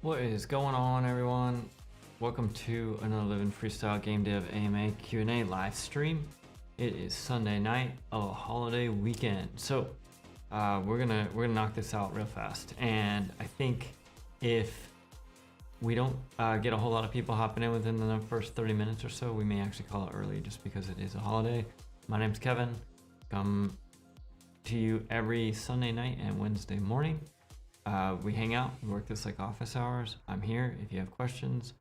What is going on, everyone? Welcome to another Living Freestyle Game Dev AMA Q&A live stream. It is Sunday night of a holiday weekend, so we're gonna knock this out real fast. And I think if we don't get a whole lot of people hopping in within the first 30 minutes or so, we may actually call it early just because it is a holiday. My name's Kevin. Come to you every Sunday night and Wednesday morning. We hang out, we work this like office hours. I'm here if you have questions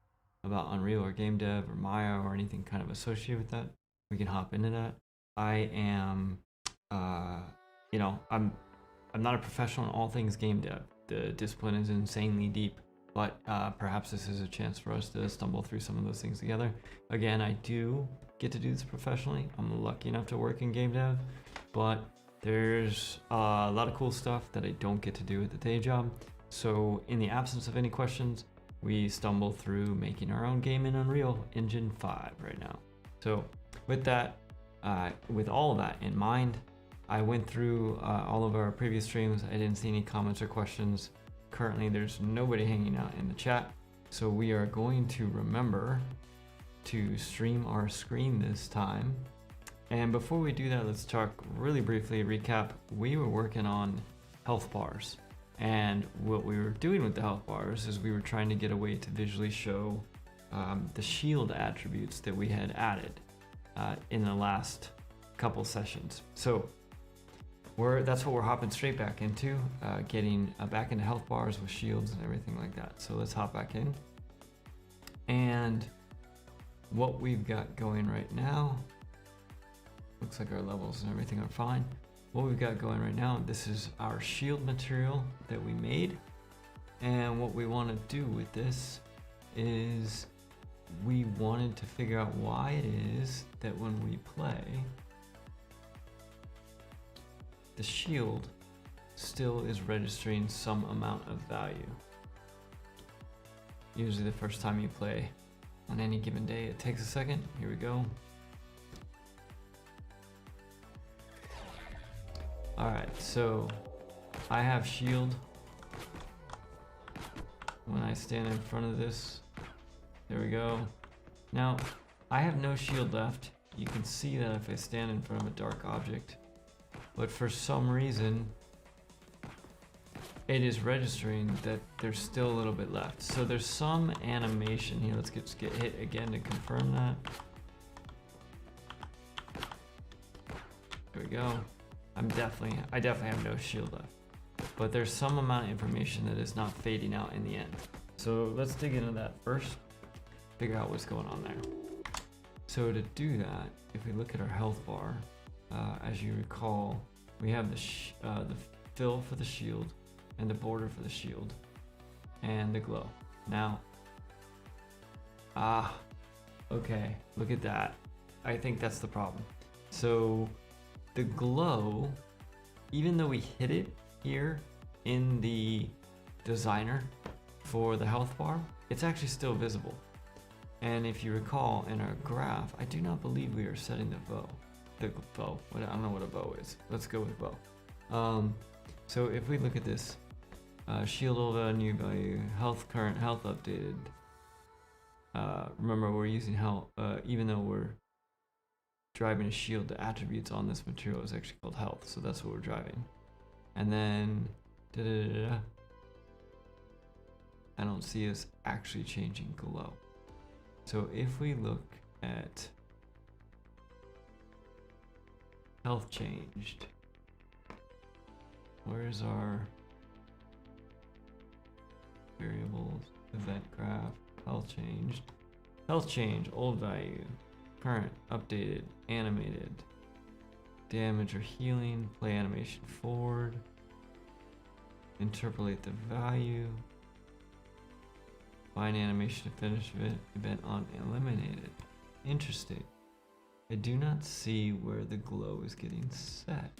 about Unreal or game dev or Maya or anything kind of associated with that. We can hop into that. I am, I'm not a professional in all things game dev. The discipline is insanely deep, but perhaps this is a chance for us to stumble through some of those things together. Again, I do get to do this professionally. I'm lucky enough to work in game dev, but there's a lot of cool stuff that I don't get to do at the day job. So in the absence of any questions, we stumble through making our own game in Unreal Engine 5 right now. So with that, with all of that in mind, I went through all of our previous streams. I didn't see any comments or questions. Currently, there's nobody hanging out in the chat. So we are going to remember to stream our screen this time. And before we do that, let's talk really briefly, recap. We were working on health bars. And what we were doing with the health bars is we were trying to get a way to visually show the shield attributes that we had added in the last couple sessions. So that's what we're hopping straight back into, getting back into health bars with shields and everything like that. So let's hop back in. And what we've got going right now, looks like our levels and everything are fine. What we've got going right now, this is our shield material that we made. And what we want to do with this is we wanted to figure out why it is that when we play, the shield still is registering some amount of value. Usually the first time you play on any given day, it takes a second. Here we go. Alright, so I have shield. When I stand in front of this, there we go. Now, I have no shield left. You can see that if I stand in front of a dark object. But for some reason, it is registering that there's still a little bit left. So there's some animation here. Let's get hit again to confirm that. There we go. I definitely have no shield left, but there's some amount of information that is not fading out in the end. So let's dig into that first, figure out what's going on there. So to do that, if we look at our health bar, as you recall, we have the fill for the shield and the border for the shield and the glow. Now, okay, look at that. I think that's the problem. So the glow, even though we hit it here in the designer for the health bar, it's actually still visible. And if you recall in our graph, I do not believe we are setting the bow. I don't know what a bow is. Let's go with bow. So if we look at this, shield over new value, health current, health updated. Remember, we're using health, even though we're driving a shield, the attributes on this material is actually called health, so that's what we're driving. And then I don't see us actually changing glow. So if we look at health changed, where's our variables, event graph, health change, old value, current, updated, animated, damage or healing, play animation forward, interpolate the value, find animation to finish event on eliminated. Interesting. I do not see where the glow is getting set.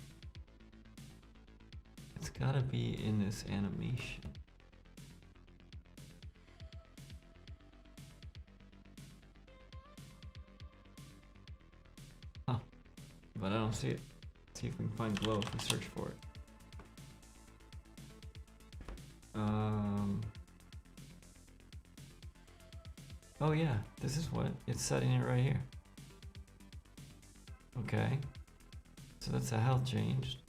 It's gotta be in this animation. But I don't see it. Let's see if we can find glow if we search for it. Oh yeah, this is what it's setting it right here. Okay, so that's a health changed.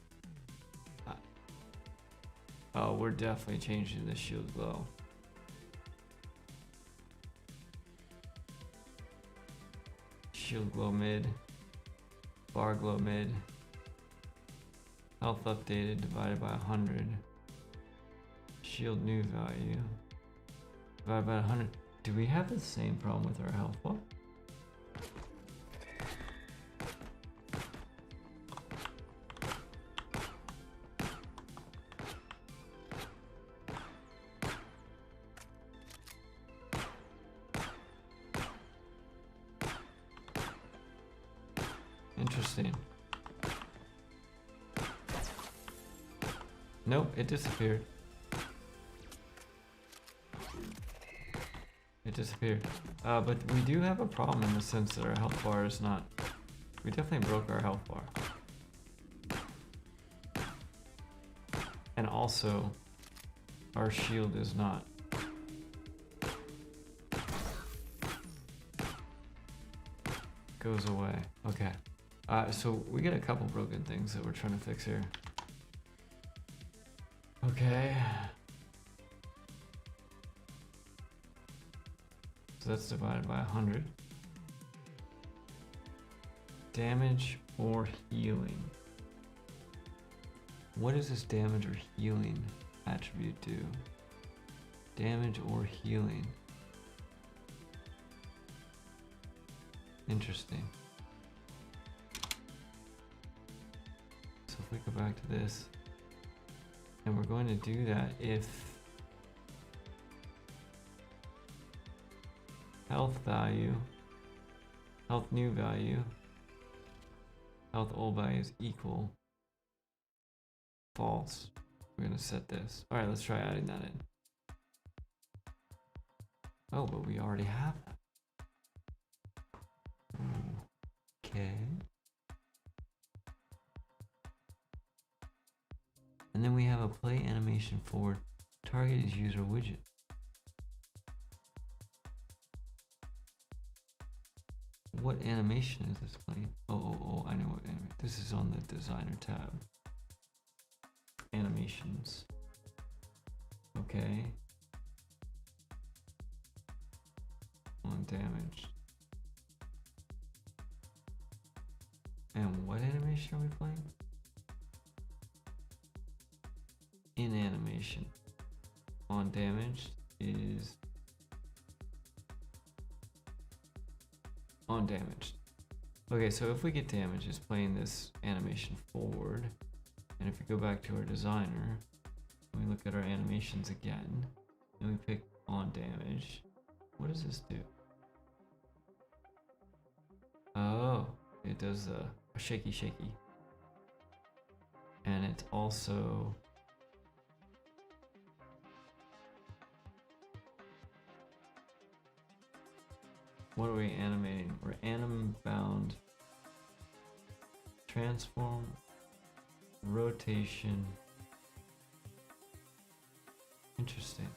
Oh, we're definitely changing the shield glow. Shield glow mid, bar glow mid, health updated divided by 100, shield new value divided by 100. Do we have the same problem with our health bar? Interesting. Nope, it disappeared. It disappeared. But we do have a problem in the sense that our health bar is not... We definitely broke our health bar. And also, our shield is not. Goes away. Okay. So we got a couple broken things that we're trying to fix here. Okay. So that's divided by 100. Damage or healing. What does this damage or healing attribute do? Damage or healing. Interesting. So if we go back to this, and we're going to do that if health value, health new value, health old value is equal, false. We're going to set this. All right, let's try adding that in. Oh, but we already have that. Okay. And then we have a play animation for targeted user widget. What animation is this playing? Oh, I know what animation. This is on the designer tab. Animations. Okay. On damage. And what animation are we playing? In animation. On damage is on damage. Okay, so if we get damage, it's playing this animation forward. And if we go back to our designer, we look at our animations again, and we pick on damage, what does this do? Oh, it does a shaky shaky. And it's also what are we animating? We're anim bound, transform, rotation. Interesting.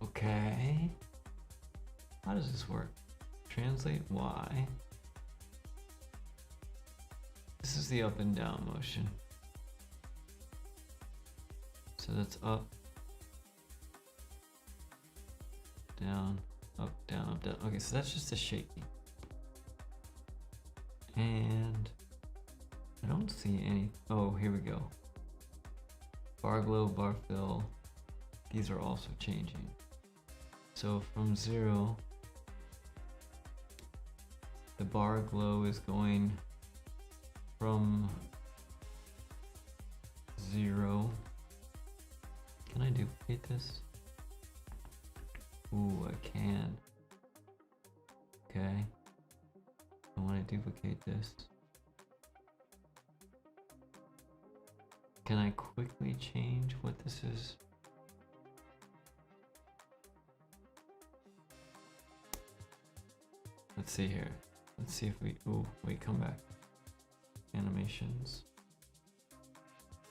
Okay. How does this work? Translate Y. This is the up and down motion. So that's up, down, up, down, up, down. Okay, so that's just a shaking. And I don't see any. Oh, here we go. Bar glow, bar fill. These are also changing. So from 0, the bar glow is going from 0. Can I duplicate this? Ooh, I can. Okay. I want to duplicate this. Can I quickly change what this is? Let's see here. Let's see if we, oh, wait, come back. Animations.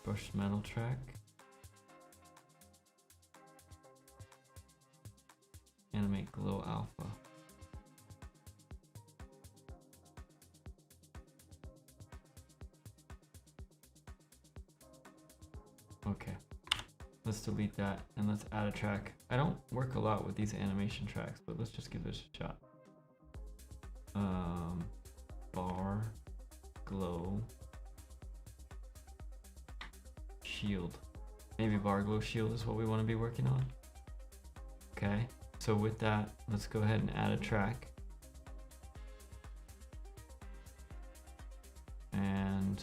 Brushed metal track. Animate glow alpha. Okay, let's delete that and let's add a track. I don't work a lot with these animation tracks, but let's just give this a shot. Bar, glow, shield. Maybe bar, glow, shield is what we want to be working on. Okay, so with that, let's go ahead and add a track. And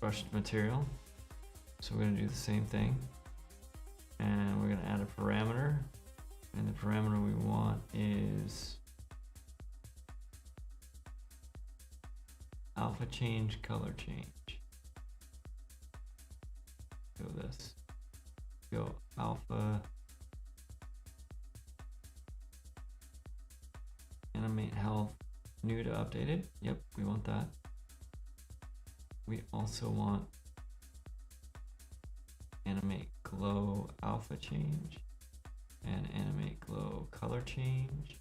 brushed material. So we're going to do the same thing. And we're going to add a parameter. And the parameter we want is alpha change, color change. Go this. Go alpha. Animate health, new to updated. Yep, we want that. We also want animate glow alpha change and animate glow color change.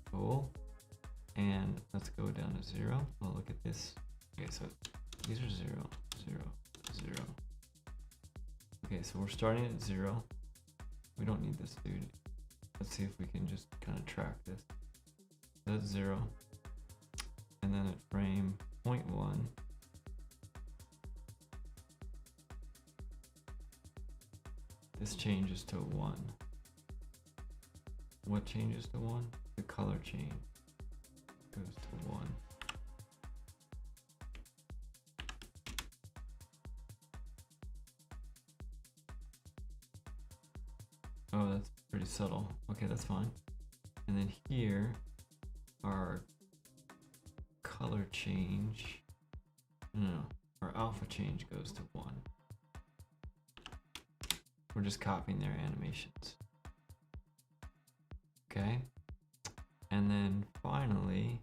Cool. And let's go down to 0. Oh, look at this. Okay, so these are 0, 0, 0. Okay, so we're starting at 0. We don't need this dude. Let's see if we can just kind of track this. That's 0. And then at frame 0.1. This changes to 1. What changes to 1? The color change goes to 1. Oh, that's pretty subtle. Okay, that's fine. And then here, our color change, no, our alpha change goes to 1. We're just copying their animations. Okay. And then finally,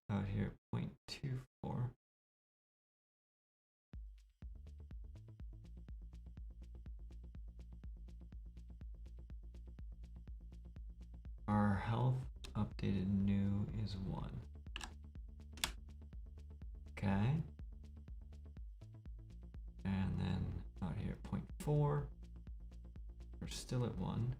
out here, 0.24. Our health updated new is 1. Okay. And then out here, 0.4. We're still at 1.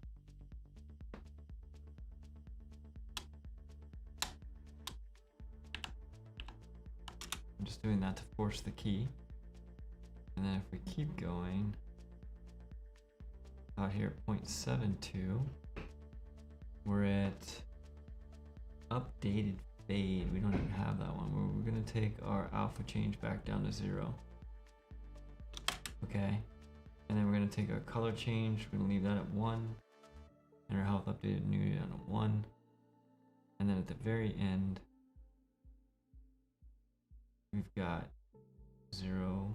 I'm just doing that to force the key. And then if we keep going, out here at 0.72, we're at updated fade. We don't even have that one. We're gonna take our alpha change back down to 0. Okay. And then we're gonna take our color change. We're gonna leave that at 1. And our health updated new down to 1. And then at the very end, we've got 0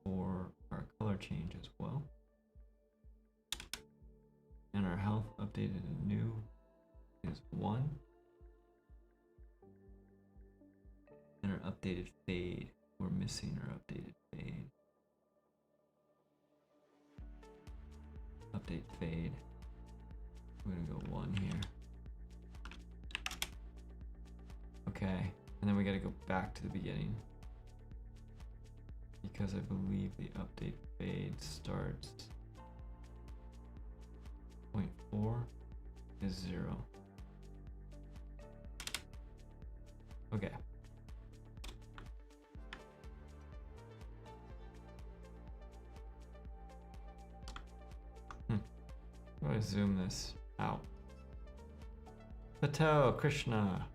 for our color change as well. And our health updated and new is 1. And our updated fade, we're missing our updated fade. Update fade. We're gonna go 1 here. Okay, and then we gotta go back to the beginning, because I believe the update fade starts 0.4 is 0. Okay. How do I zoom this out? Patel, Krishna,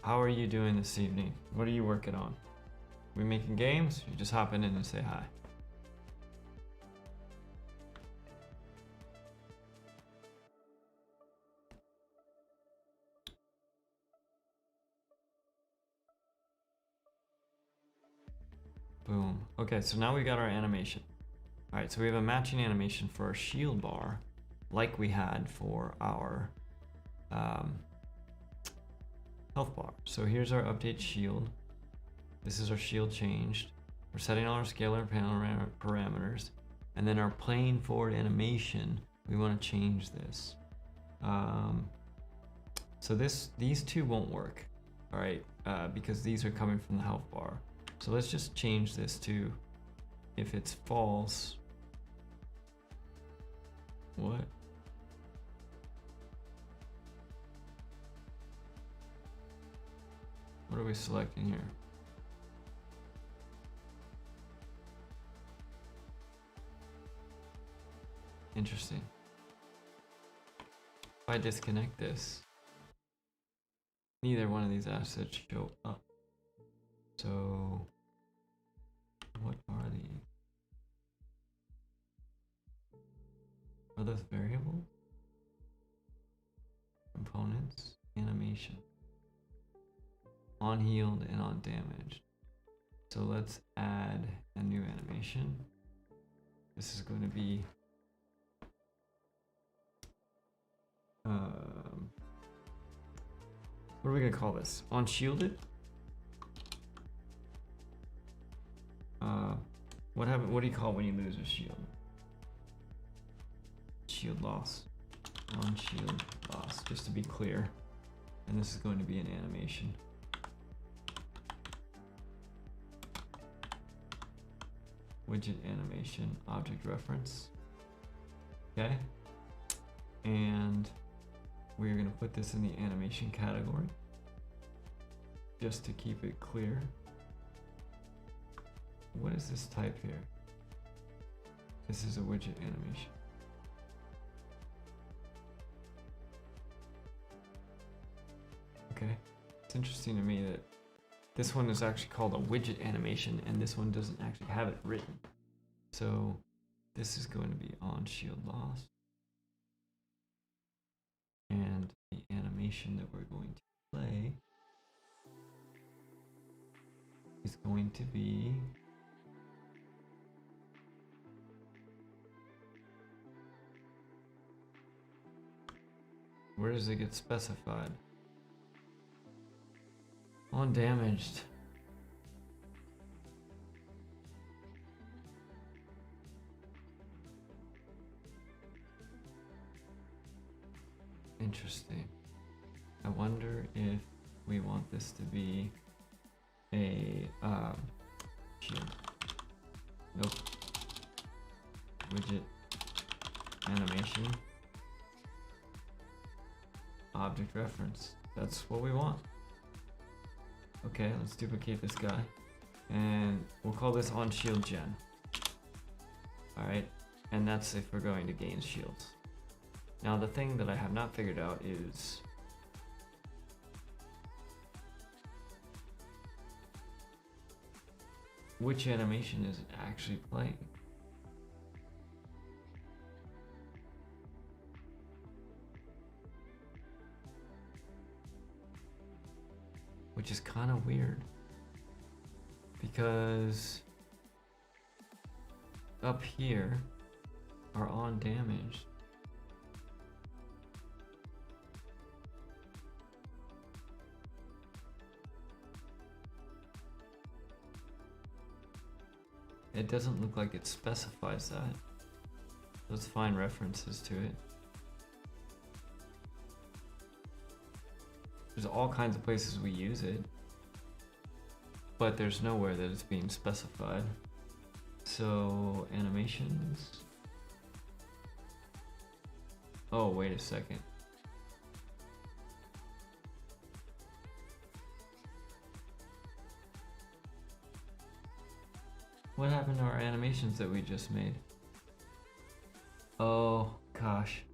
how are you doing this evening? What are you working on? We making games? You just hopping in and say hi. Boom. Okay, so now we got our animation. Alright, so we have a matching animation for our shield bar, like we had for our health bar. So here's our update shield. This is our shield changed. We're setting all our scalar panel parameters. And then our plane forward animation, we want to change this. So these two won't work, all right, because these are coming from the health bar. So let's just change this to, if it's false, what? What are we selecting here? Interesting. If I disconnect this, neither one of these assets show up. So what are these? Are those variables? Components, animation, on healed and on damaged. So let's add a new animation. This is going to be what are we gonna call this? On shielded? What do you call it when you lose a shield? Shield loss. On shield loss, just to be clear. And this is going to be an animation. Widget animation, object reference. Okay. And we're going to put this in the animation category just to keep it clear. What is this type here? This is a widget animation. Okay, it's interesting to me that this one is actually called a widget animation and this one doesn't actually have it written. So this is going to be on shield loss. And the animation that we're going to play is going to be where does it get specified? On damaged. Interesting. I wonder if we want this to be a shield. Nope. Widget animation. Object reference. That's what we want. Okay, let's duplicate this guy. And we'll call this on shield gen. Alright, and that's if we're going to gain shields. Now the thing that I have not figured out is which animation is it actually playing? Which is kind of weird because up here are on damaged. It doesn't look like it specifies that. Let's find references to it. There's all kinds of places we use it, but there's nowhere that it's being specified. So animations. Oh, wait a second. What happened to our animations that we just made? Oh gosh,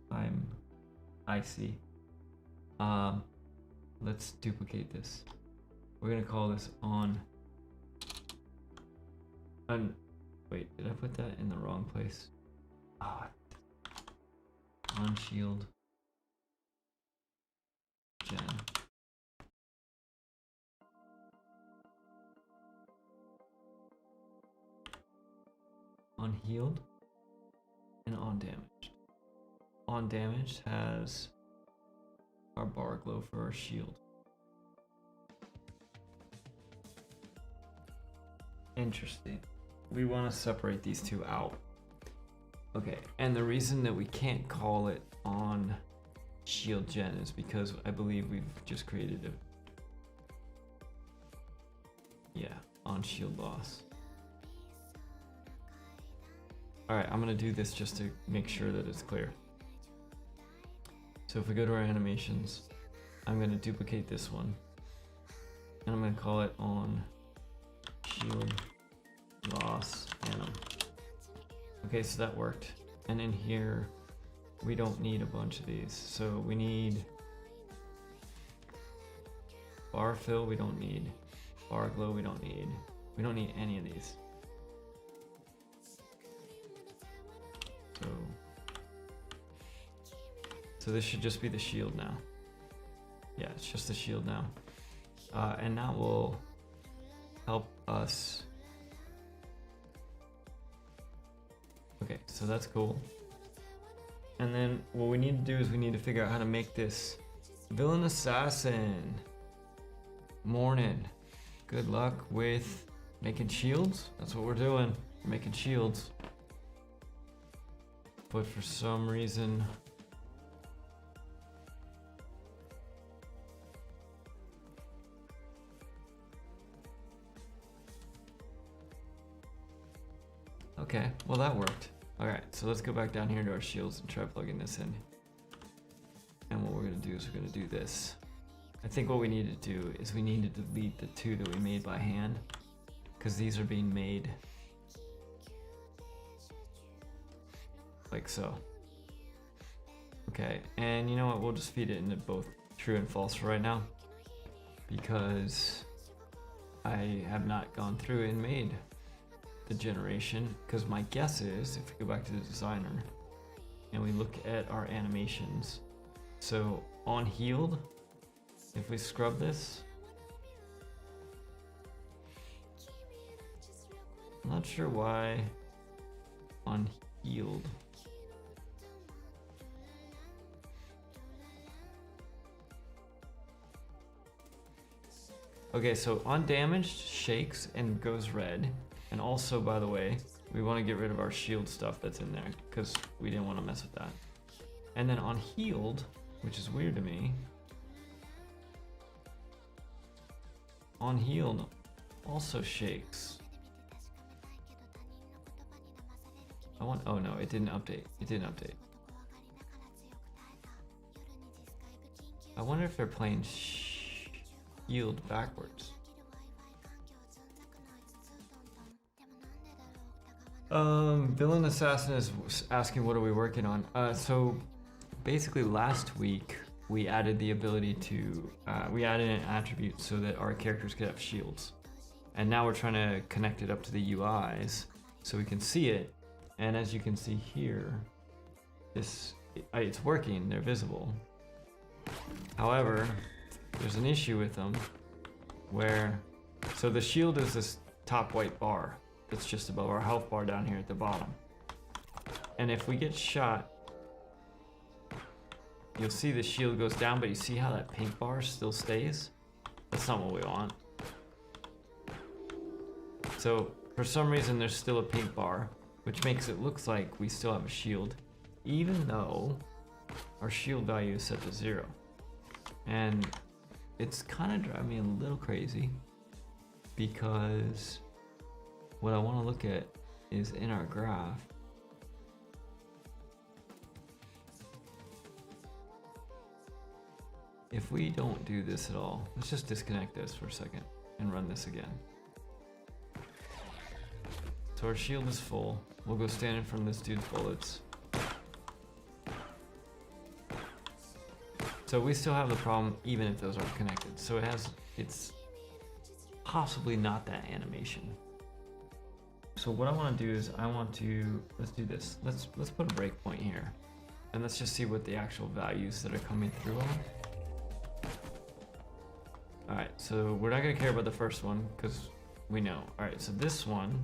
I see. Let's duplicate this. We're gonna call this on. Wait, did I put that in the wrong place? Oh, on shield gen. On healed and on damaged. On damaged has our bar glow for our shield. Interesting. We want to separate these two out. Okay, and the reason that we can't call it on shield gen is because I believe we've just created a on shield loss. Alright, I'm gonna do this just to make sure that it's clear. So if we go to our animations, I'm gonna duplicate this one and I'm gonna call it on shield loss anim. Okay, so that worked. And in here, we don't need a bunch of these. So we need bar fill, we don't need bar glow, we don't need any of these. So this should just be the shield now. Yeah, it's just the shield now. And that will help us. Okay, so that's cool. And then what we need to do is we need to figure out how to make this villain assassin. Morning. Good luck with making shields. That's what we're doing. We're making shields. But for some reason, okay, well that worked. Alright, so let's go back down here to our shields and try plugging this in. And what we're gonna do is we're gonna do this. I think what we need to do is we need to delete the two that we made by hand, because these are being made like so. Okay, and you know what, we'll just feed it into both true and false for right now, because I have not gone through and made the generation, because my guess is if we go back to the designer and we look at our animations, so on healed, if we scrub this, I'm not sure why on healed. Okay, so undamaged shakes and goes red. And also, by the way, we want to get rid of our shield stuff that's in there because we didn't want to mess with that. And then on healed, which is weird to me, on healed also shakes. Oh no, it didn't update. It didn't update. I wonder if they're playing healed backwards. Villain Assassin is asking what are we working on. So basically last week we added the ability to, we added an attribute so that our characters could have shields. And now we're trying to connect it up to the UIs so we can see it. And as you can see here, it's working, they're visible. However, there's an issue with them where, so the shield is this top white bar that's just above our health bar down here at the bottom. And if we get shot, you'll see the shield goes down, but you see how that pink bar still stays? That's not what we want. So for some reason there's still a pink bar, which makes it look like we still have a shield, even though our shield value is set to 0. And it's kind of driving me a little crazy because what I want to look at is in our graph. If we don't do this at all, let's just disconnect this for a second and run this again. So our shield is full. We'll go stand in front of this dude's bullets. So we still have the problem even if those aren't connected. So it's possibly not that animation. So what I want to do is let's do this. Let's put a breakpoint here. And let's just see what the actual values that are coming through are. Alright, so we're not going to care about the first one because we know. Alright, so this one,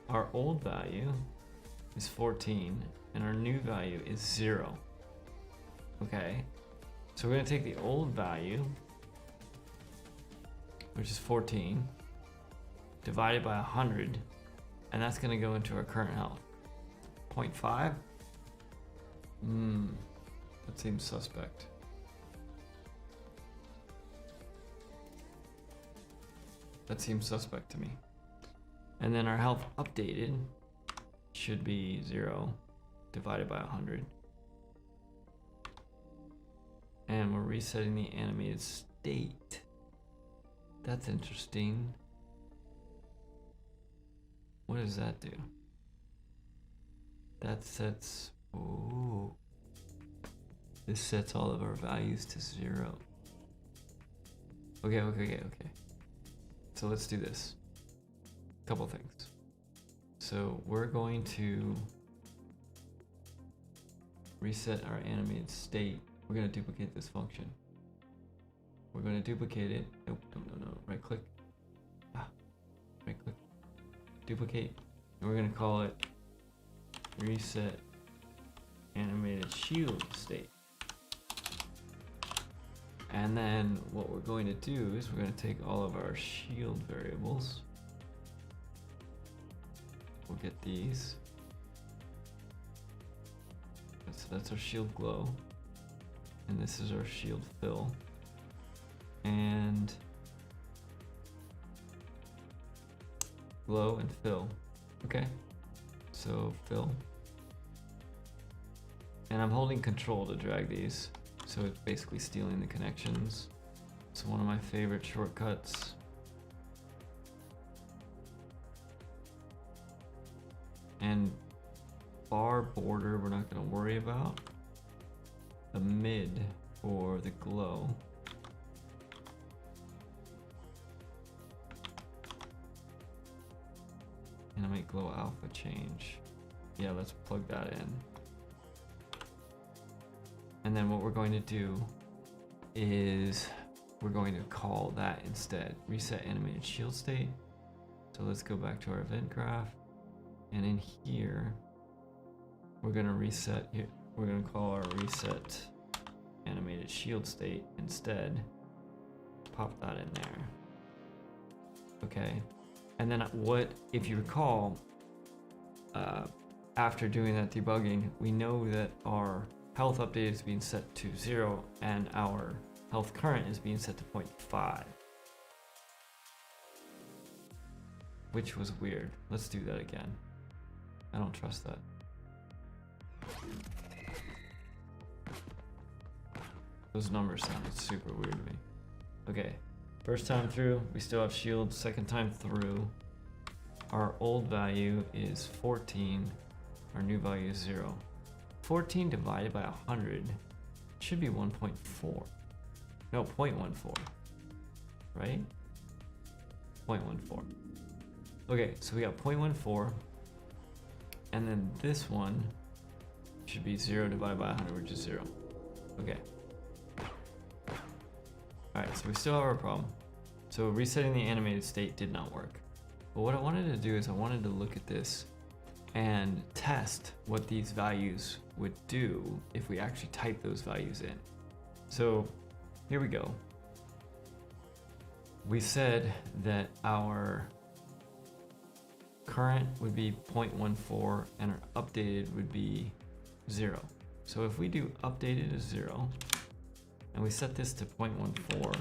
our old value is 14 and our new value is 0. Okay, so we're going to take the old value, which is 14, divided by 100, and that's going to go into our current health. 0.5? That seems suspect. That seems suspect to me. And then our health updated should be 0 divided by 100. And we're resetting the animated state. That's interesting. What does that do? That sets... Ooh. This sets all of our values to 0. Okay. So let's do this. Couple things. So we're going to reset our animated state. We're going to duplicate this function. We're going to duplicate it. Nope, no. Right click. Right click. Duplicate. And we're going to call it reset animated shield state. And then what we're going to do is we're going to take all of our shield variables. We'll get these. So that's our shield glow. And this is our shield fill. And glow and fill. Okay. So fill. And I'm holding control to drag these. So it's basically stealing the connections. It's one of my favorite shortcuts. And bar border we're not going to worry about. The mid for the glow. Animate glow alpha change. Yeah, let's plug that in. And then what we're going to do is we're going to call that instead reset animated shield state. So let's go back to our event graph, and in here we're going to reset here. We're going to call our reset animated shield state instead. Pop that in there. Okay. And then what, if you recall, after doing that debugging, we know that our health update is being set to 0 and our health current is being set to 0.5. Which was weird. Let's do that again. I don't trust that. Those numbers sounded super weird to me. Okay, first time through, we still have shield. Second time through, our old value is 14. Our new value is 0. 14 divided by 100 should be 1.4. No, 0.14. Right? 0.14. Okay, so we got 0.14. And then this one should be 0 divided by 100, which is 0. Okay. Alright, so we still have our problem. So resetting the animated state did not work. But what I wanted to do is I wanted to look at this and test what these values would do if we actually type those values in. So here we go. We said that our current would be 0.14 and our updated would be 0. So if we do updated as 0 and we set this to 0.14,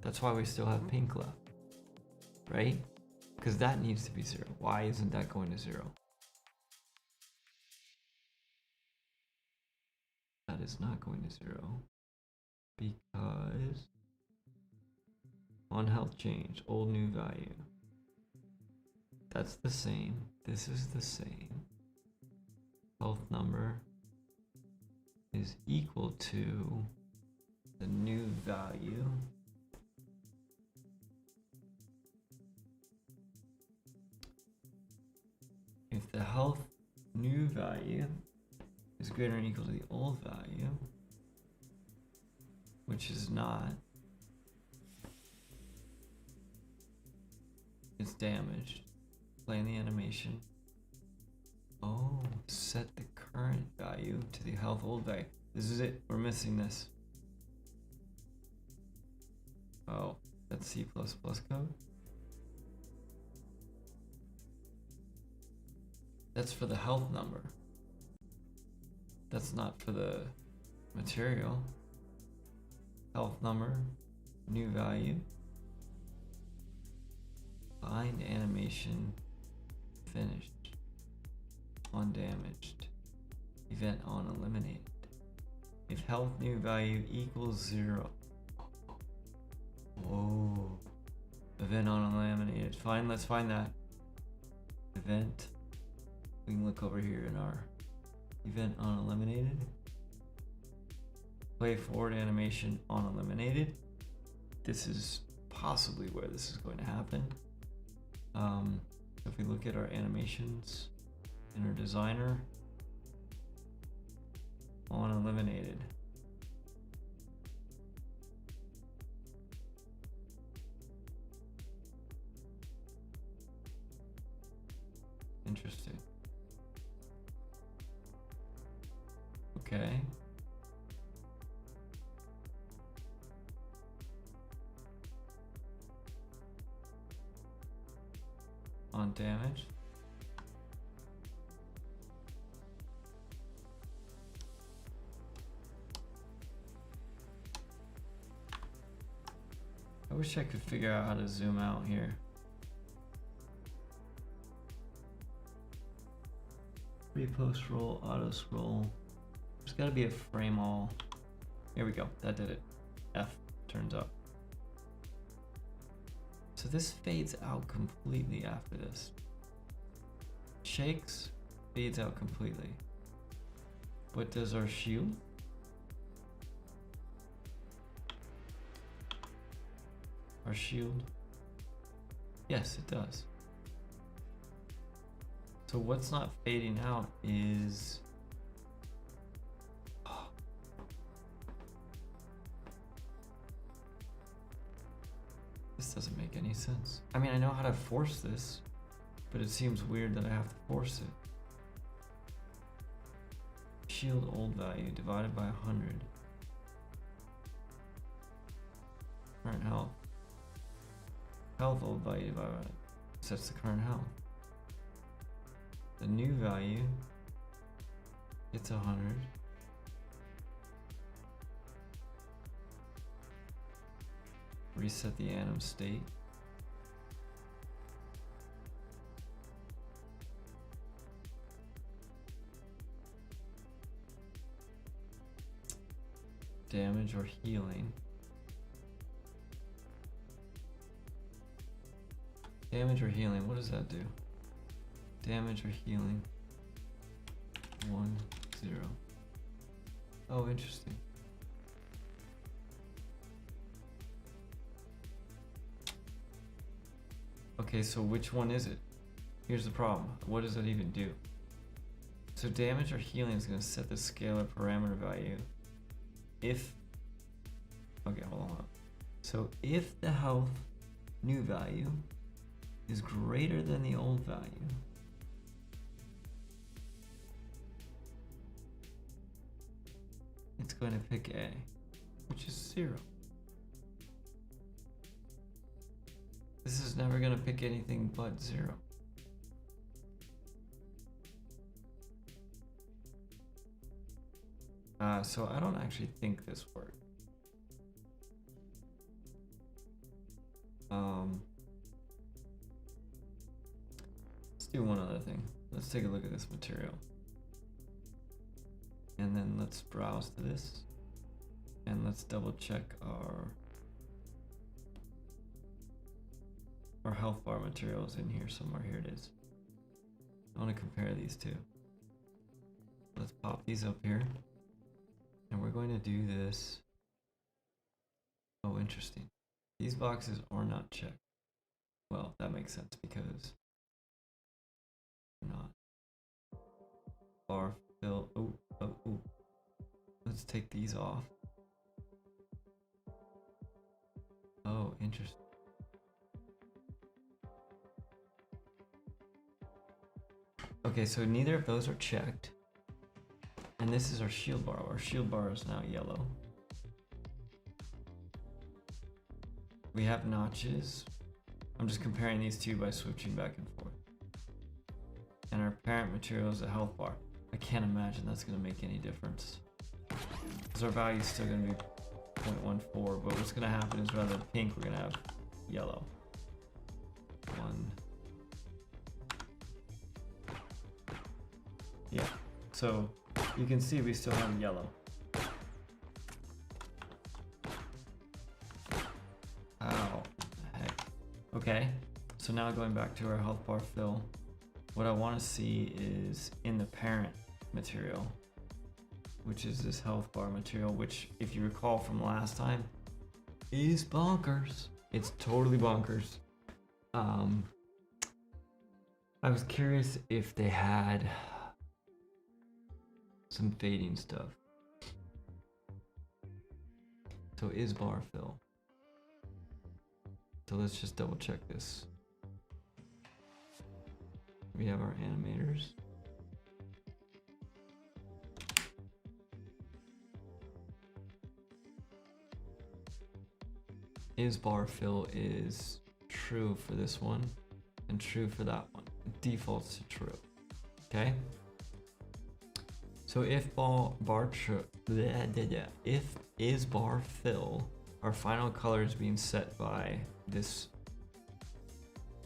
that's why we still have pink left, right? Because that needs to be 0. Why isn't that going to 0? That is not going to 0 because on health change, old new value. That's the same. This is the same. Health number is equal to the new value if the health new value is greater than or equal to the old value, which is not, it's damaged. Playing the animation. Oh, set the current value to the health old value. This is it. We're missing this. Oh, that's C++ code. That's for the health number. That's not for the material. Health number, new value. Find animation finished. Undamaged. Event on eliminated. If health new value equals 0. Whoa. Event on eliminated. Fine, let's find that. Event. We can look over here in our event on eliminated. Play forward animation on eliminated. This is possibly where this is going to happen. If we look at our animations in our designer, on eliminated. Interesting. Okay. On damage. I wish I could figure out how to zoom out here. Pre-post roll, auto scroll. There's gotta be a frame all. Here we go, that did it. F turns up. So this fades out completely after this. Shakes, fades out completely. What does our shield? Our shield? Yes, it does. So what's not fading out is... This doesn't make any sense. I mean, I know how to force this, but it seems weird that I have to force it. Shield old value divided by 100. Current health. Health old value divided by sets the current health. The new value gets 100. Reset the anim state. Damage or healing. Damage or healing, what does that do? Damage or healing. 1, 0. Oh, interesting. Okay, so which one is it? Here's the problem. What does that even do? So damage or healing is going to set the scalar parameter value if... Okay, hold on. So if the health new value is greater than the old value, it's going to pick A, which is 0. This is never going to pick anything but 0. So I don't actually think this worked. Let's do one other thing. Let's take a look at this material. And then let's browse to this. And let's double check our health bar materials in here somewhere. Here it is. I want to compare these two. Let's pop these up here. And we're going to do this. Oh, interesting. These boxes are not checked. Well, that makes sense because they're not. Bar fill. Oh. Let's take these off. Oh, interesting. Okay, so neither of those are checked. And this is our shield bar. Our shield bar is now yellow. We have notches. I'm just comparing these two by switching back and forth. And our parent material is a health bar. I can't imagine that's going to make any difference. Because our value is still going to be 0.14, but what's going to happen is rather than pink, we're going to have yellow. 1. Yeah, so you can see we still have yellow. Ow, heck. Okay, so now going back to our health bar fill, what I want to see is in the parent material, which is this health bar material, which if you recall from last time, is bonkers. It's totally bonkers. I was curious if they had some fading stuff. So is bar fill. So let's just double check this. We have our animators. Is bar fill is true for this one and true for that one. It defaults to true. Okay? So if if is bar fill, our final color is being set by this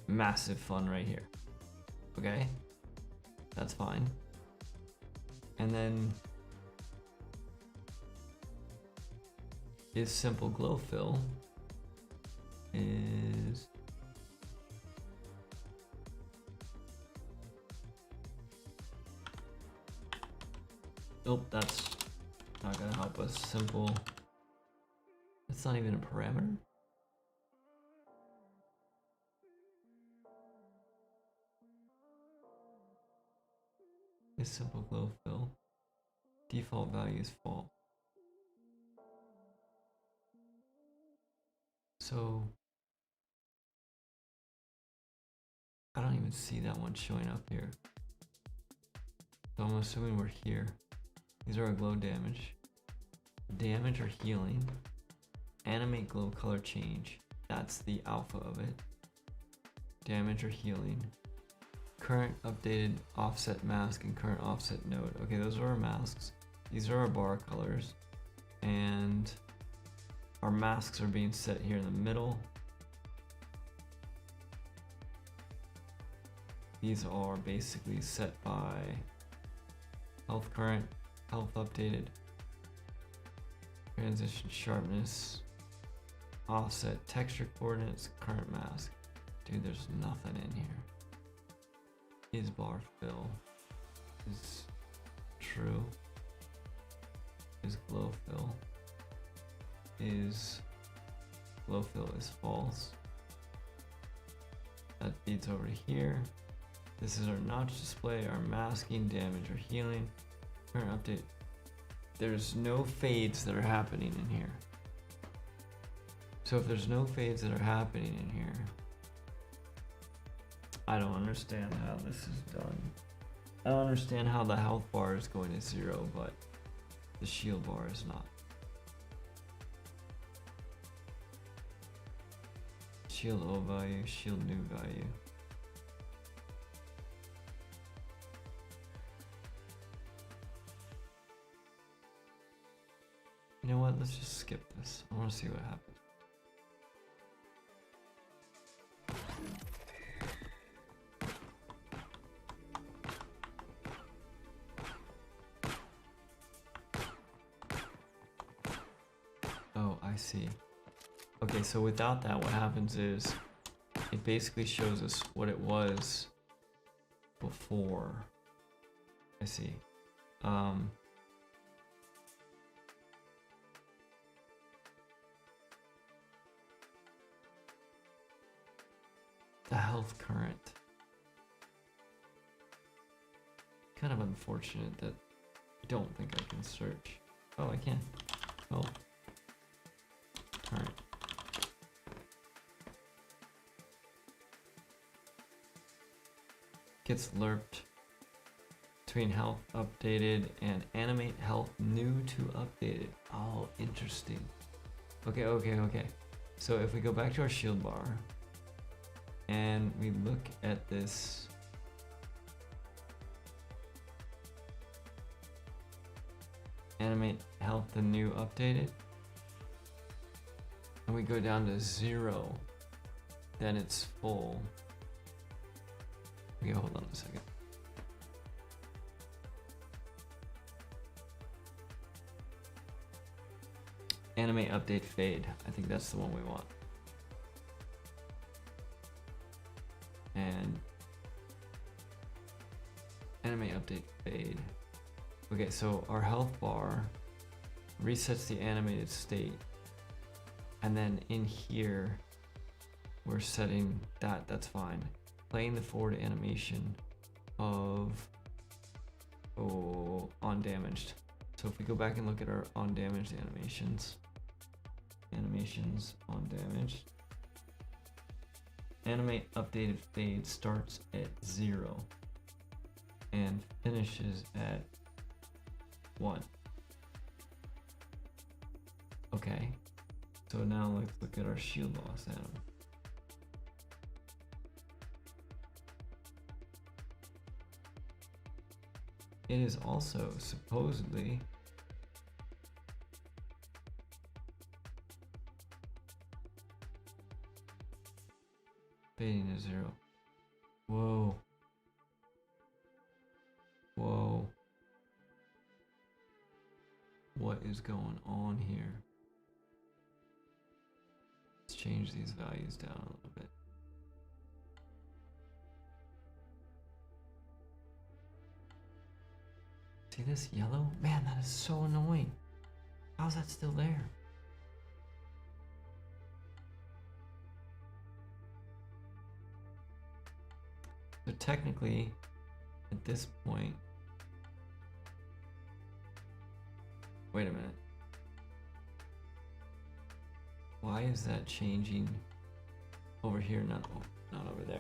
massive fun right here. Okay? That's fine. And then is simple glow fill is nope, that's not gonna help us. Simple, it's not even a parameter. Is simple glow fill, default value is false. So I don't even see that one showing up here. So I'm assuming we're here. These are our glow damage. Damage or healing. Animate glow color change. That's the alpha of it. Damage or healing. Current updated offset mask and current offset node. Okay, those are our masks. These are our bar colors. And our masks are being set here in the middle. These are basically set by health current, health updated, transition sharpness, offset texture coordinates, current mask. Dude, there's nothing in here. Is bar fill is true. Is glow fill is false. That feeds over here. This is our notch display, our masking, damage or healing. Current update. There's no fades that are happening in here. So if there's no fades that are happening in here, I don't understand how this is done. I don't understand how the health bar is going to 0, but the shield bar is not. Shield old value, shield new value. You know what? Let's just skip this. I want to see what happens. Oh, I see. Okay, so without that, what happens is it basically shows us what it was before. I see. The health current. Kind of unfortunate that I don't think I can search. Oh, I can. Oh. Current. Gets lerped between health updated and animate health new to updated. Oh, interesting. Okay. So if we go back to our shield bar and we look at this animate health the new updated, and we go down to 0, then it's full. Okay, hold on a second. Animate update fade. I think that's the one we want. And animate update fade. Okay, so our health bar resets the animated state. And then in here, we're setting that, that's fine. Playing the forward animation of, on damaged. So if we go back and look at our on damaged animations on damaged, animate updated fade starts at 0 and finishes at 1. Okay, so now let's look at our shield loss anim. It is also supposedly fading to 0. Whoa. What is going on here? Let's change these values down a little bit. See this yellow? Man, that is so annoying. How's that still there? So technically, at this point, wait a minute. Why is that changing over here? Not over there.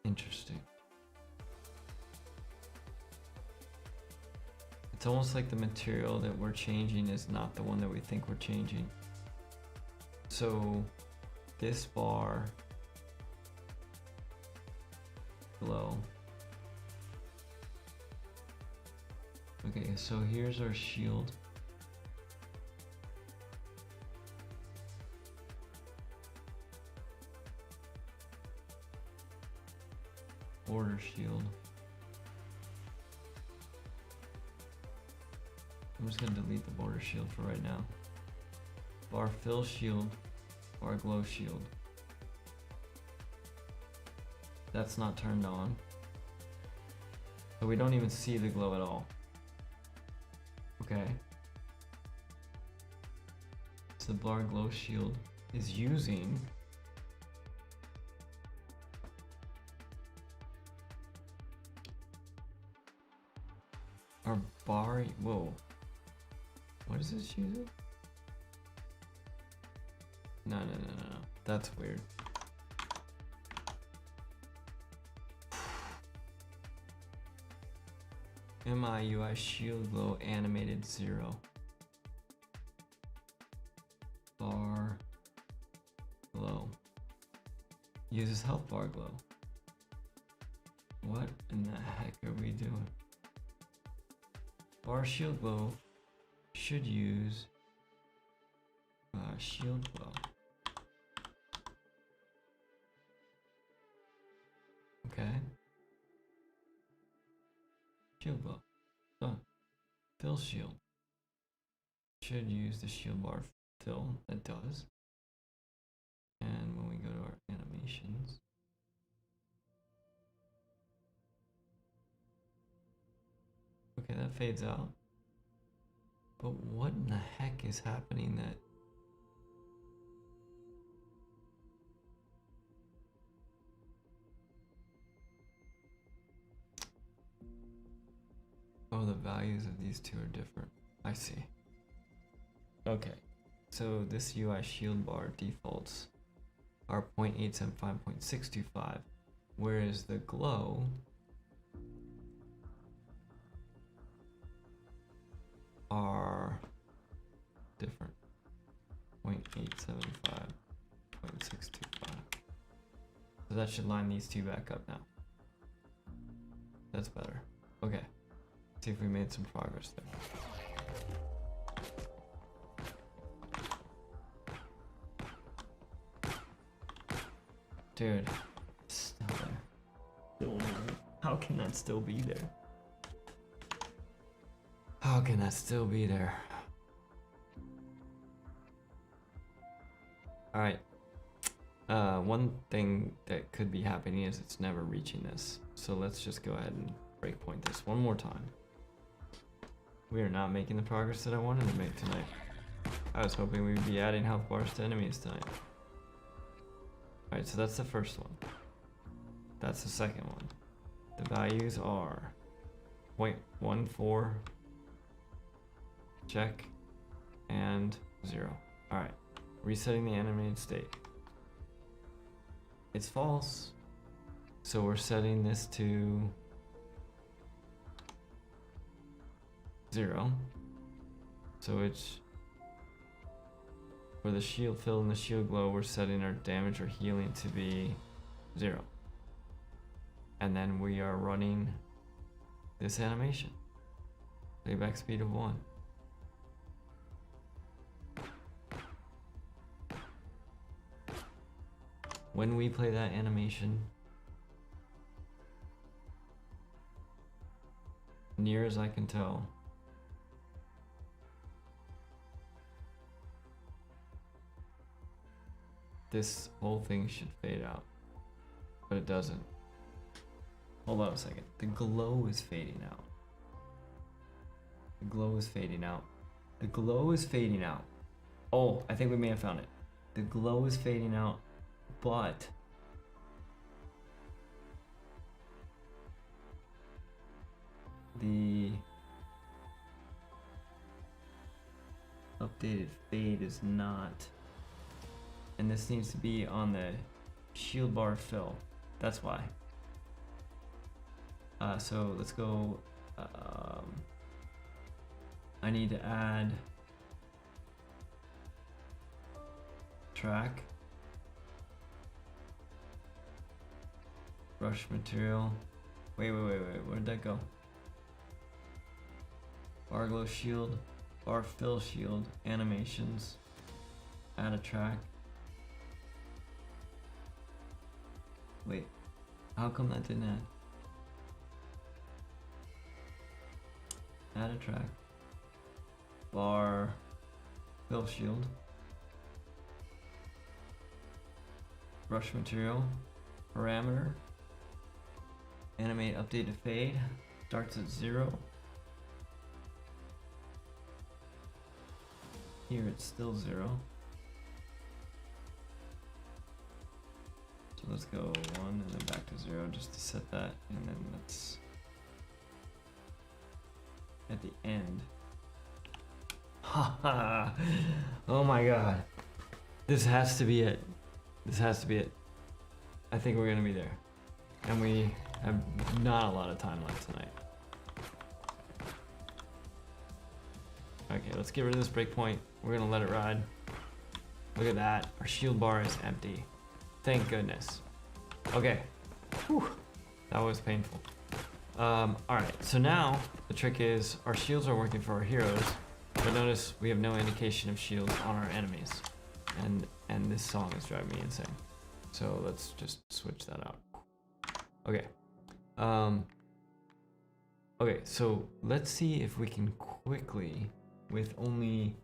Interesting. It's almost like the material that we're changing is not the one that we think we're changing. So this bar below. Okay, so here's our shield. Border shield. I'm just gonna delete the border shield for right now. Bar fill shield, bar glow shield. That's not turned on. So we don't even see the glow at all. Okay. So the bar glow shield is using our bar, whoa. What is this using? No. That's weird. MIUI shield glow animated 0. Bar glow. Uses health bar glow. What in the heck are we doing? Bar shield glow should use shield glow. Okay. Shield glow. Done. Fill shield. Should use the shield bar fill. That does. And when we go to our animations, okay, that fades out. But what in the heck is happening that Oh, the values of these two are different. I see. Okay, so this UI shield bar defaults are 0.875, 0.625, whereas the glow are different. 0.875, 0.625. So that should line these two back up now. That's better. Okay. See if we made some progress there. Dude, it's still there. Still there. How can that still be there? How can that still be there? Alright. One thing that could be happening is it's never reaching this. So let's just go ahead and breakpoint this one more time. We are not making the progress that I wanted to make tonight. I was hoping we'd be adding health bars to enemies tonight. Alright, so that's the first one. That's the second one. The values are 0.14, check, and 0. Alright, resetting the animated state. It's false. So we're setting this to 0. So it's for the shield fill and the shield glow, we're setting our damage or healing to be 0. And then we are running this animation. Playback speed of 1. When we play that animation, near as I can tell, this whole thing should fade out, but it doesn't. Hold on a second. The glow is fading out. The glow is fading out. The glow is fading out. Oh, I think we may have found it. The glow is fading out, but the updated fade is not. And this needs to be on the shield bar fill. That's why. So let's go. I need to add track, brush material. Wait, where'd that go? Bar glow shield, bar fill shield, animations, add a track. Wait, how come that didn't add? Add a track. Bar fill shield. Brush material. Parameter. Animate update to fade. Starts at 0. Here it's still 0. So let's go 1 and then back to 0 just to set that, and then let's at the end. Haha. Oh my god. This has to be it. This has to be it. I think we're gonna be there. And we have not a lot of time left tonight. Okay, let's get rid of this breakpoint. We're gonna let it ride. Look at that. Our shield bar is empty. Thank goodness. Okay. Whew. That was painful. Alright, so now the trick is our shields are working for our heroes, but notice we have no indication of shields on our enemies. And this song is driving me insane. So let's just switch that out. Okay. Okay, so let's see if we can quickly, with only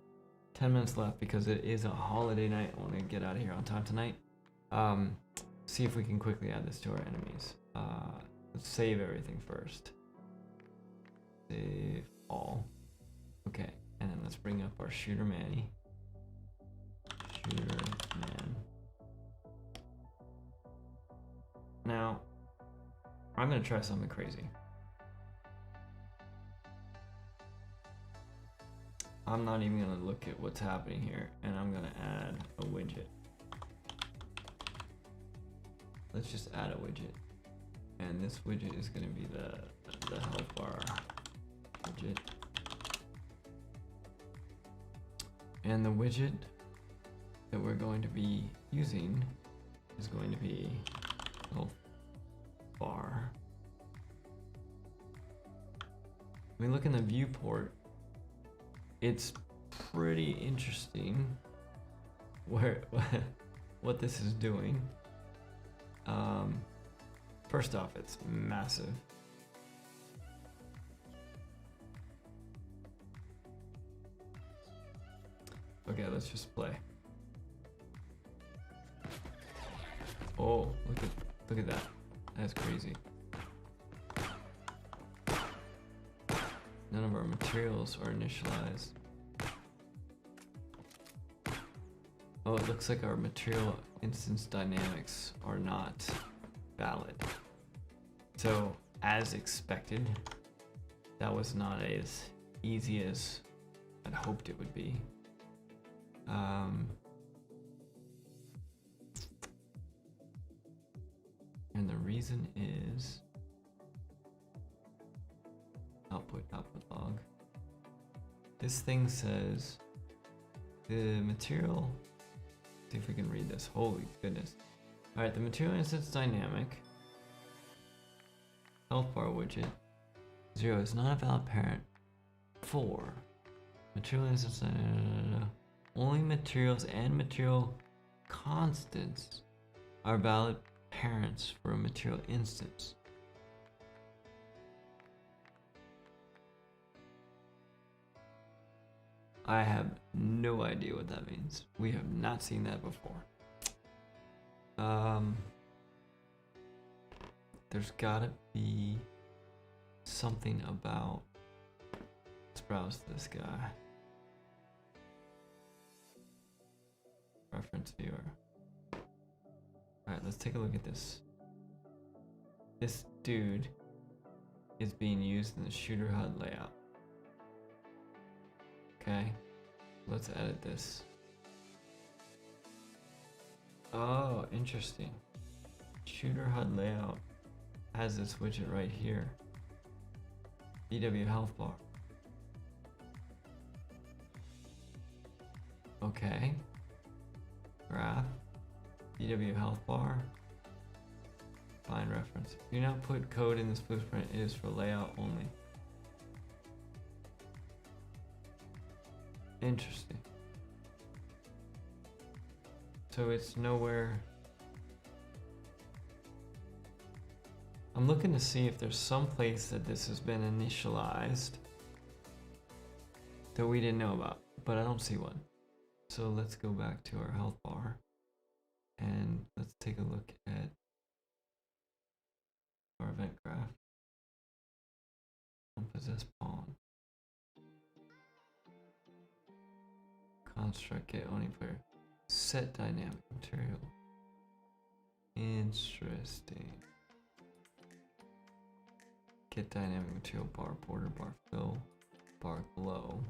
10 minutes left because it is a holiday night, I want to get out of here on time tonight. See if we can quickly add this to our enemies. Let's save everything first. Save all. Okay, and then let's bring up our shooter Manny. Shooter man. Now, I'm gonna try something crazy. I'm not even gonna look at what's happening here, and I'm gonna add a widget. Let's just add a widget. And this widget is gonna be the health bar widget. And the widget that we're going to be using is going to be health bar. When we look in the viewport, it's pretty interesting where what this is doing. First off, it's massive. Okay, let's just play. Oh, look at that. That's crazy. None of our materials are initialized. Oh, it looks like our material instance dynamics are not valid. So, as expected, that was not as easy as I'd hoped it would be. And the reason is output log. This thing says the material, see if we can read this. Holy goodness. All right, the material instance dynamic health bar widget 0 is not a valid parent. 4 material instance only materials and material constants are valid parents for a material instance. I have no idea what that means. We have not seen that before. There's gotta be something about, let's browse this guy. Reference viewer. Alright, let's take a look at this. This dude is being used in the shooter HUD layout. Okay, let's edit this. Oh, interesting. Shooter HUD layout has this widget right here. VW health bar. Okay. Graph. VW health bar. Find reference. Do not put code in this blueprint. It is for layout only. Interesting. So it's nowhere. I'm looking to see if there's some place that this has been initialized that we didn't know about, but I don't see one. So let's go back to our health bar and let's take a look at our event graph. Unpossessed pawn. Construct get only player. Set dynamic material. Interesting. Get dynamic material bar border bar fill bar glow.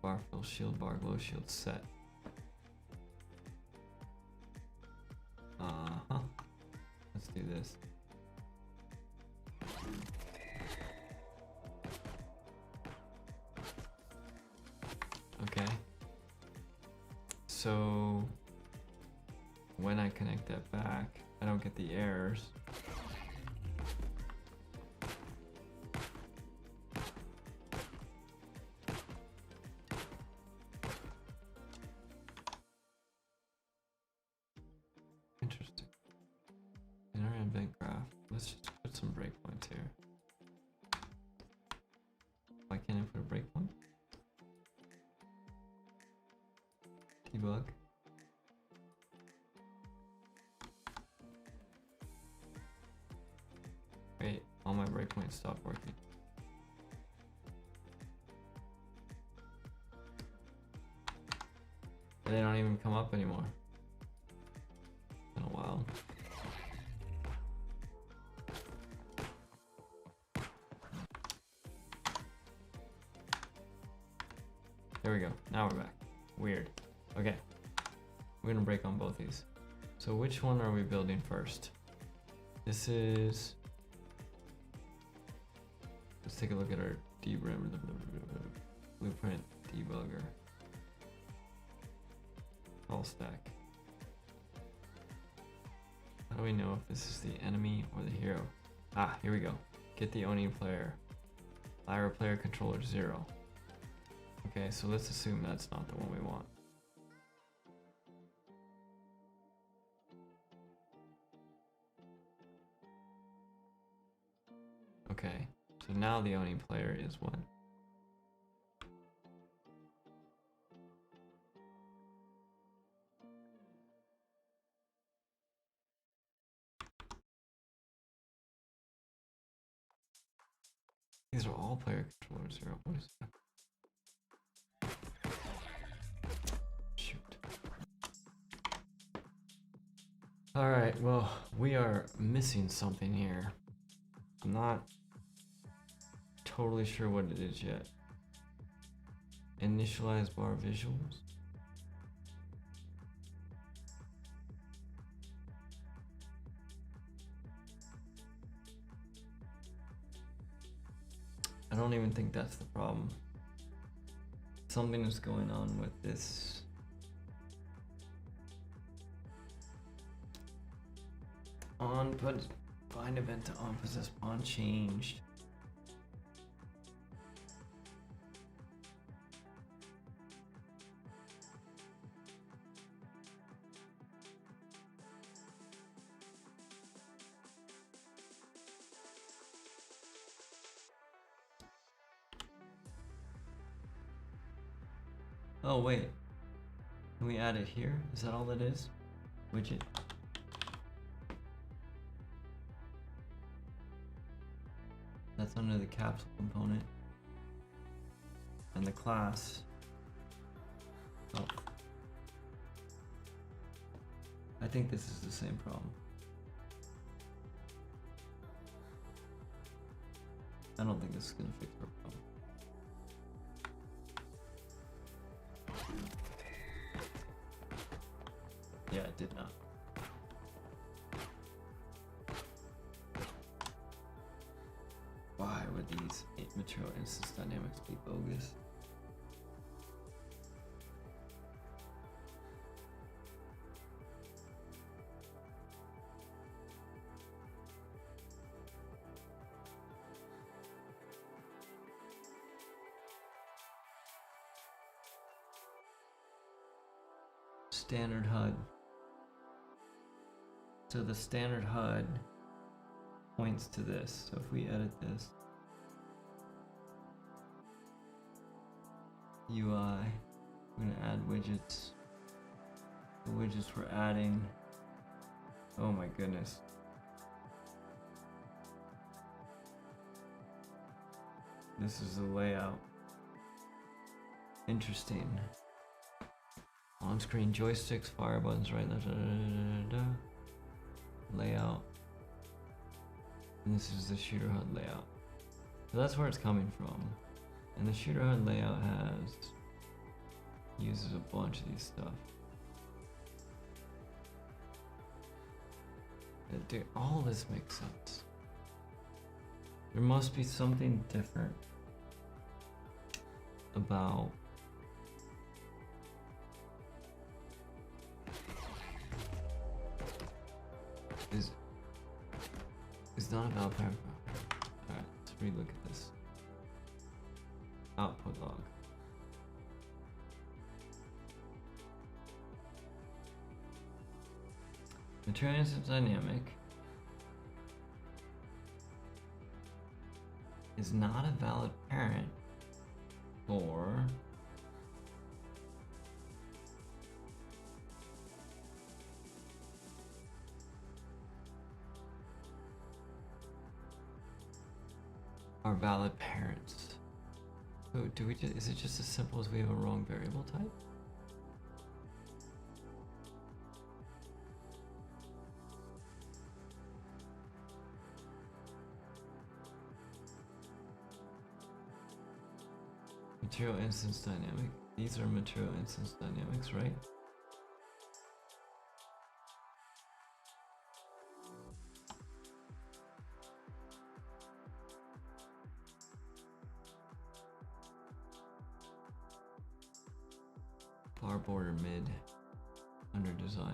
Bar fill shield bar glow shield set. Let's do this. Okay. So when I connect that back, I don't get the errors. Interesting. In our event graph, let's just put some breakpoints here. Why can't I put a breakpoint? Debug. Wait, all my breakpoints stopped working. They don't even come up anymore. It's been a while. There we go. Now we're back. Weird. Okay. We're gonna break on both these. So which one are we building first? This is... Let's take a look at our blueprint debugger. All stack. How do we know if this is the enemy or the hero? Ah, here we go. Get the Oni player. Lyra player controller 0. Okay, so let's assume that's not the one we want. Okay, so now the Oni player is what? These are all player controller 0. What is that? Shoot. Alright, well, we are missing something here. I'm not totally sure what it is yet. Initialize bar visuals. I don't even think that's the problem. Something is going on with this. On put bind event to on possess pawn changed. Oh wait, can we add it here? Is that all it is? Widget. That's under the capsule component. And the class. Oh. I think this is the same problem. I don't think this is gonna fix our problem. Yeah, it did not. Why would these material instance dynamics be bogus? Standard HUD. So the standard HUD points to this. So if we edit this UI, we're gonna add widgets. The widgets we're adding. Oh my goodness. This is the layout. Interesting. On-screen joysticks, fire buttons, right? Layout. And this is the shooter HUD layout. So that's where it's coming from. And the shooter HUD layout uses a bunch of these stuff. Dude, all this makes sense. There must be something different about is not about paragraph. Alright, let's relook at this. Output log. Material instance dynamic is not a valid parent for our valid parents. So do we just, is it just as simple as we have a wrong variable type? Material instance dynamic these are material instance dynamics, right? Bar border mid, under designer,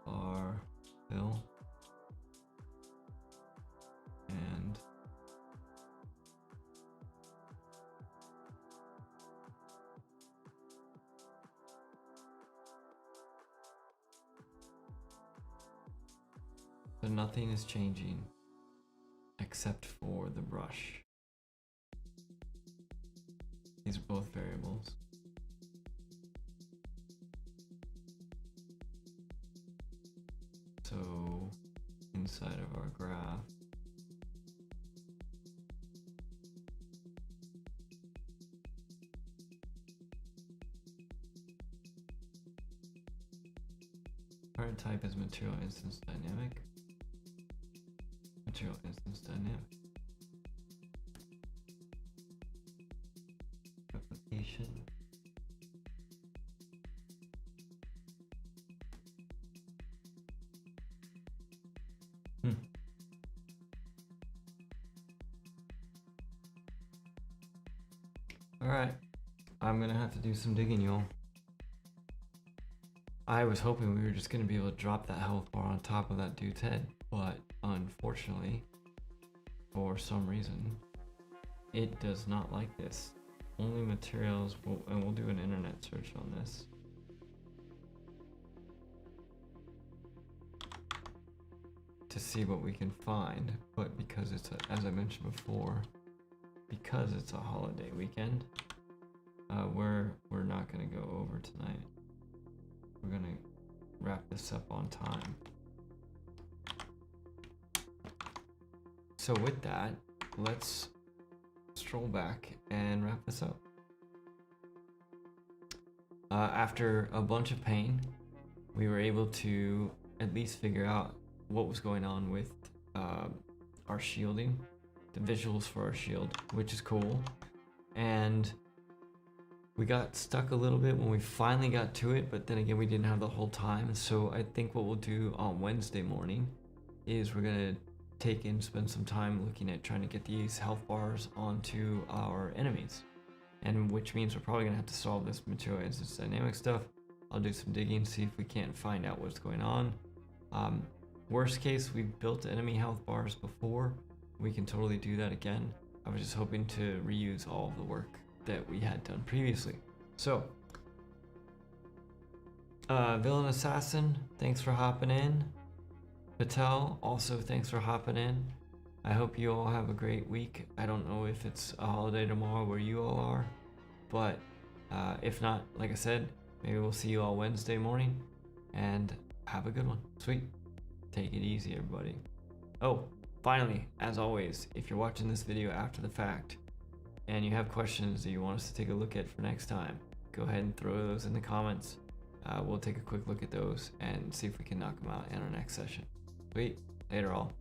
bar fill, and so nothing is changing except for the brush. These are both variables. So inside of our graph, current type is material instance dynamic. Material instance dynamic. Application. Alright, I'm gonna have to do some digging, y'all. I was hoping we were just gonna be able to drop that health bar on top of that dude's head, but unfortunately, for some reason, it does not like this. Only materials, and we'll do an internet search on this. To see what we can find, but because it's as I mentioned before, because it's a holiday weekend, we're not gonna go over tonight. We're gonna wrap this up on time. So with that, let's stroll back and wrap this up. After a bunch of pain, we were able to at least figure out what was going on with our shielding, the visuals for our shield, which is cool. And we got stuck a little bit when we finally got to it, but then again, we didn't have the whole time. So I think what we'll do on Wednesday morning is we're gonna take and spend some time looking at trying to get these health bars onto our enemies. And which means we're probably gonna have to solve this material instance dynamic stuff. I'll do some digging, see if we can't find out what's going on. Worst case, we've built enemy health bars before. We can totally do that again. I was just hoping to reuse all of the work that we had done previously. So, Villain Assassin, thanks for hopping in. Patel, also thanks for hopping in. I hope you all have a great week. I don't know if it's a holiday tomorrow where you all are, but if not, like I said, maybe we'll see you all Wednesday morning, and have a good one. Sweet. Take it easy, everybody. Oh, finally, as always, if you're watching this video after the fact and you have questions that you want us to take a look at for next time, go ahead and throw those in the comments. We'll take a quick look at those and see if we can knock them out in our next session. Sweet. Later all.